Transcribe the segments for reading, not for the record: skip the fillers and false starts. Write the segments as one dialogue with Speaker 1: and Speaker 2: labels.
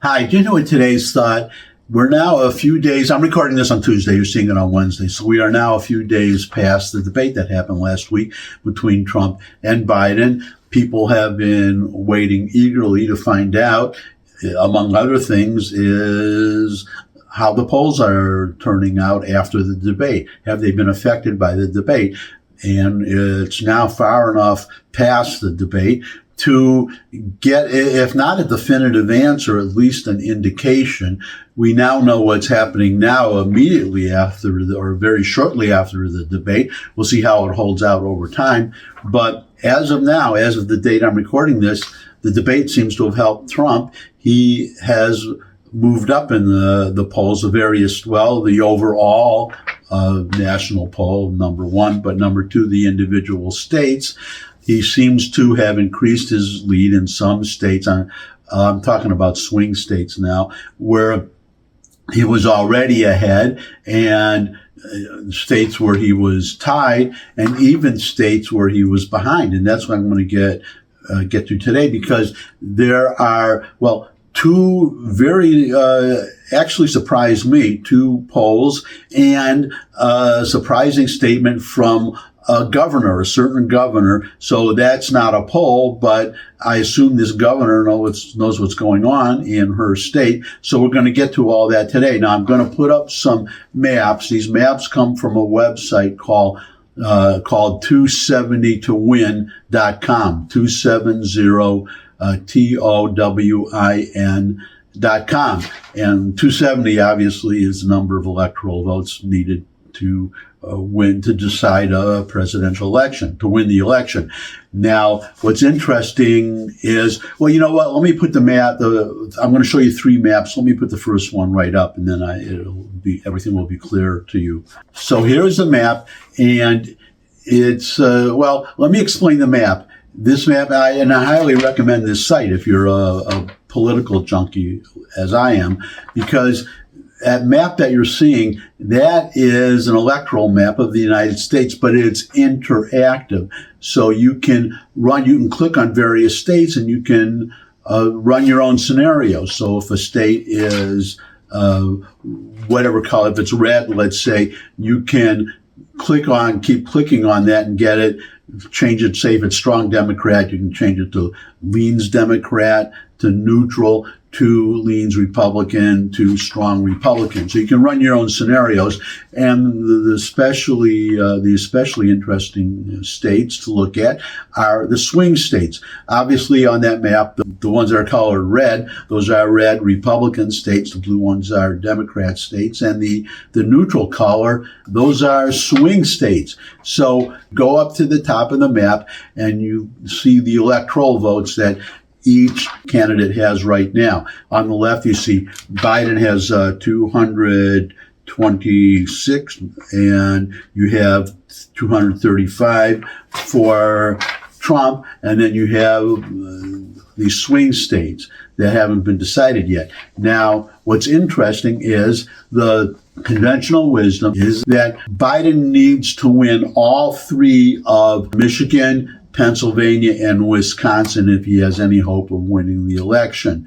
Speaker 1: Hi, do you know what today's thought? We're now a few days, I'm recording this on Tuesday, you're seeing it on Wednesday, so we are now a few days past the debate that happened last week between Trump and Biden. People have been waiting eagerly to find out, among other things, is how the polls are turning out after the debate. Have they been affected by the debate? And it's now far enough past the debate to get, if not a definitive answer, at least an indication. We now know what's happening now immediately after, or very shortly after the debate. We'll see how it holds out over time. But as of now, as of the date I'm recording this, the debate seems to have helped Trump. He has moved up in the polls, the overall national poll, number one, but number two, the individual states. He seems to have increased his lead in some states. I'm talking about swing states now, where he was already ahead, and states where he was tied, and even states where he was behind. And that's what I'm going to get to today, because there are, two very, actually surprised me, two polls and a surprising statement from a certain governor. So that's not a poll, but I assume this governor knows what's going on in her state. So we're going to get to all that today. Now I'm going to put up some maps. These maps come from a website called 270towin.com, 270 TOWIN.com. And 270 obviously is the number of electoral votes needed to to decide a presidential election, to win the election. Now, what's interesting is, you know what? Let me put the map. I'm going to show you three maps. Let me put the first one right up, and then everything will be clear to you. So here's the map, and it's let me explain the map. This map, and I highly recommend this site if you're a political junkie, as I am, because that map that you're seeing, that is an electoral map of the United States, but it's interactive. So you can click on various states, and you can run your own scenarios. So if a state is whatever color, if it's red, let's say, you can keep clicking on that and get it. Change it, say if it's strong Democrat, you can change it to leans Democrat, to neutral, to leans Republican, to strong Republican. So you can run your own scenarios, and the especially interesting states to look at are the swing states. Obviously on that map, the ones that are colored red, those are red Republican states, the blue ones are Democrat states, and the neutral color, those are swing states. So go up to the top of the map and you see the electoral votes that each candidate has right now. On the left, you see Biden has 226, and you have 235 for Trump, and then you have these swing states that haven't been decided yet. Now, what's interesting is the conventional wisdom is that Biden needs to win all three of Michigan, Pennsylvania, and Wisconsin if he has any hope of winning the election.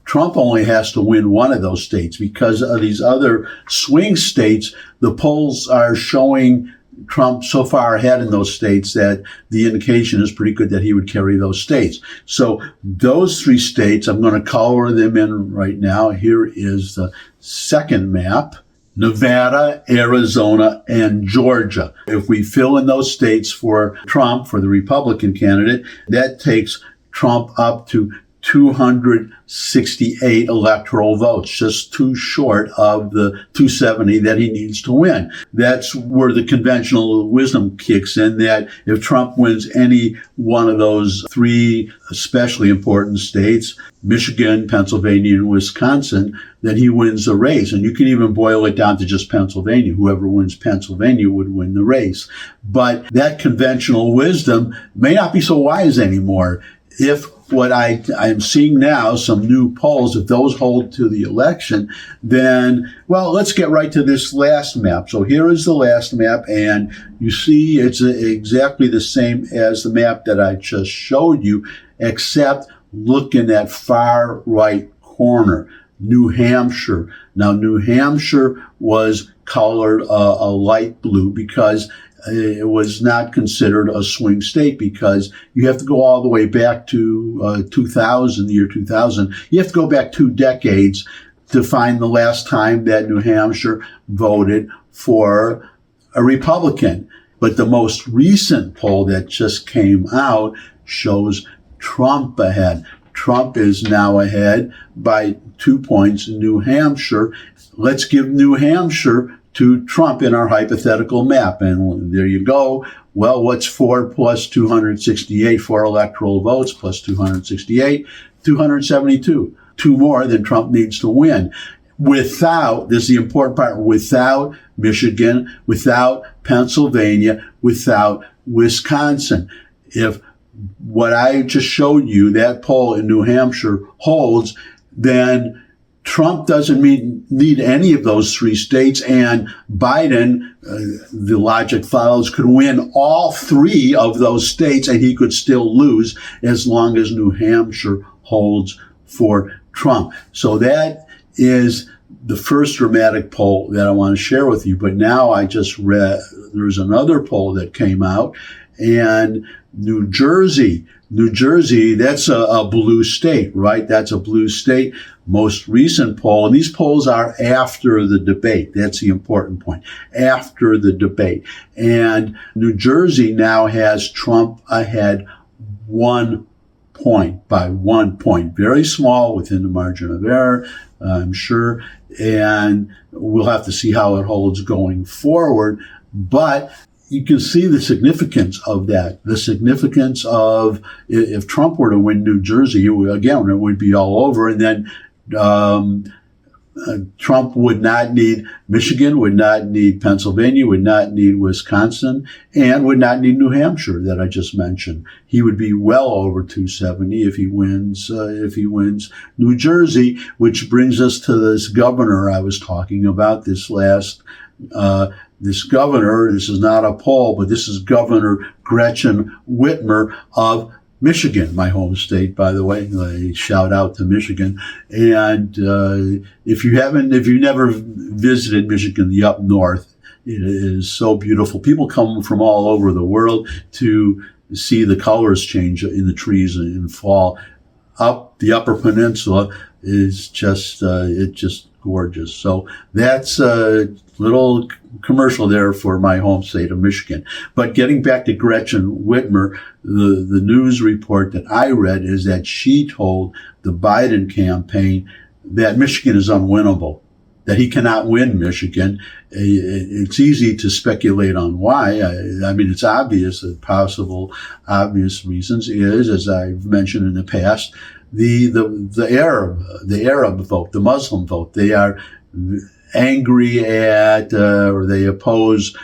Speaker 1: Trump only has to win one of those states, because of these other swing states, the polls are showing Trump so far ahead in those states that the indication is pretty good that he would carry those states. So those three states, I'm going to color them in right now. Here is the second map. Nevada, Arizona, and Georgia. If we fill in those states for Trump, for the Republican candidate, that takes Trump up to 268 electoral votes, just too short of the 270 that he needs to win. That's where the conventional wisdom kicks in, that if Trump wins any one of those three especially important states, Michigan, Pennsylvania, and Wisconsin, then he wins the race. And you can even boil it down to just Pennsylvania. Whoever wins Pennsylvania would win the race. But that conventional wisdom may not be so wise anymore. If what I'm seeing now, some new polls, if those hold to the election, then, let's get right to this last map. So here is the last map, and you see it's exactly the same as the map that I just showed you, except look in that far right corner. New Hampshire. Now, New Hampshire was colored a light blue because it was not considered a swing state, because you have to go all the way back to 2000, the year 2000. You have to go back 2 decades to find the last time that New Hampshire voted for a Republican. But the most recent poll that just came out shows Trump ahead. Trump is now ahead by 2 points in New Hampshire. Let's give New Hampshire to Trump in our hypothetical map. And there you go. Well, what's 4 plus 268? 4 electoral votes plus 268, 272. 2 more than Trump needs to win. Without, this is the important part, without Michigan, without Pennsylvania, without Wisconsin. If what I just showed you, that poll in New Hampshire, holds, then Trump doesn't need any of those 3 states, and Biden, the logic follows, could win all 3 of those states, and he could still lose as long as New Hampshire holds for Trump. So that is the first dramatic poll that I want to share with you. But now I just read, there's another poll that came out, and New Jersey, that's a blue state, right? That's a blue state. Most recent poll, and these polls are after the debate. That's the important point. After the debate. And New Jersey now has Trump ahead 1 point, by 1 point. Very small, within the margin of error, I'm sure. And we'll have to see how it holds going forward. But you can see the significance of that. The significance of, if Trump were to win New Jersey, it would be all over. And then Trump would not need Michigan, would not need Pennsylvania, would not need Wisconsin, and would not need New Hampshire that I just mentioned. He would be well over 270 if he wins New Jersey, which brings us to this governor I was talking about, this governor. This is not a poll, but this is Governor Gretchen Whitmer of Michigan, my home state, by the way. A shout out to Michigan. And if you've never visited Michigan, the up north, it is so beautiful. People come from all over the world to see the colors change in the trees in fall. Up the Upper Peninsula is just gorgeous. So that's a little commercial there for my home state of Michigan. But getting back to Gretchen Whitmer, the news report that I read is that she told the Biden campaign that Michigan is unwinnable, that he cannot win Michigan. It's easy to speculate on why. I mean, it's obvious that possible obvious reasons is, as I've mentioned in the past, the Arab vote, the Muslim vote. They are angry at, or they oppose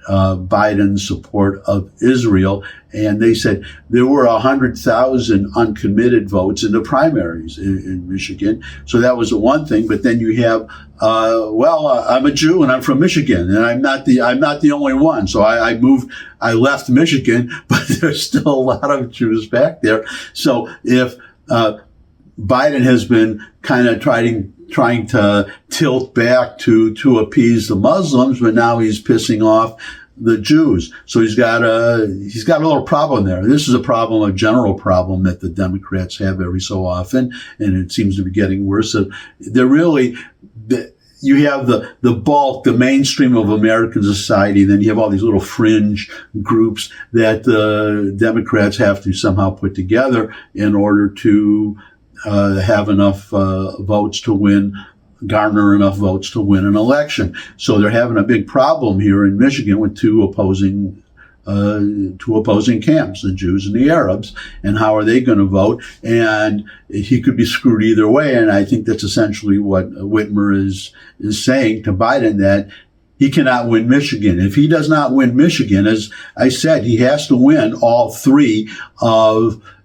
Speaker 1: Biden's support of Israel. And they said there were 100,000 uncommitted votes in the primaries in Michigan. So that was the one thing. But then you have, I'm a Jew and I'm from Michigan, and I'm not the only one. So I left Michigan, but there's still a lot of Jews back there. So if Biden has been kind of trying to tilt back to appease the Muslims, but now he's pissing off the Jews. So he's got a little problem there. This is a general problem that the Democrats have every so often, and it seems to be getting worse. So you have the bulk, the mainstream of American society, then you have all these little fringe groups that the Democrats have to somehow put together in order to have enough votes to garner enough votes to win an election. So they're having a big problem here in Michigan with two opposing camps, the Jews and the Arabs, and how are they going to vote? And he could be screwed either way. And I think that's essentially what Whitmer is saying to Biden, that he cannot win Michigan. If he does not win Michigan, as I said, he has to win all three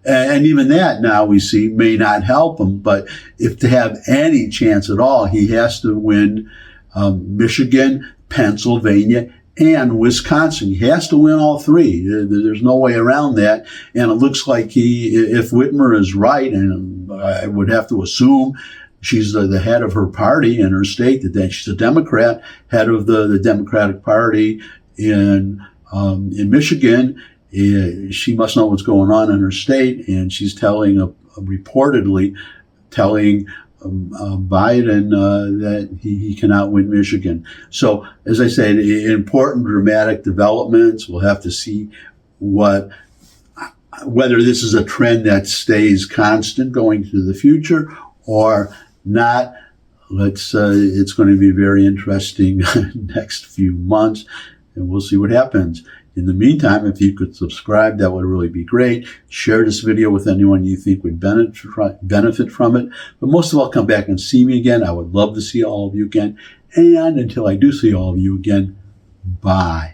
Speaker 1: and even that now we see may not help him. But if to have any chance at all, he has to win Michigan, Pennsylvania, and Wisconsin. He has to win all three. There's no way around that. And it looks like if Whitmer is right, and I would have to assume She's the head of her party in her state. That she's a Democrat, head of the Democratic Party in Michigan. She must know what's going on in her state, and she's reportedly telling Biden that he cannot win Michigan. So, as I said, important dramatic developments. We'll have to see whether this is a trend that stays constant going into the future or not. It's going to be very interesting next few months, and we'll see what happens. In the meantime, if you could subscribe, that would really be great. Share this video with anyone you think would benefit from it. But most of all, come back and see me again. I would love to see all of you again. And until I do see all of you again, bye.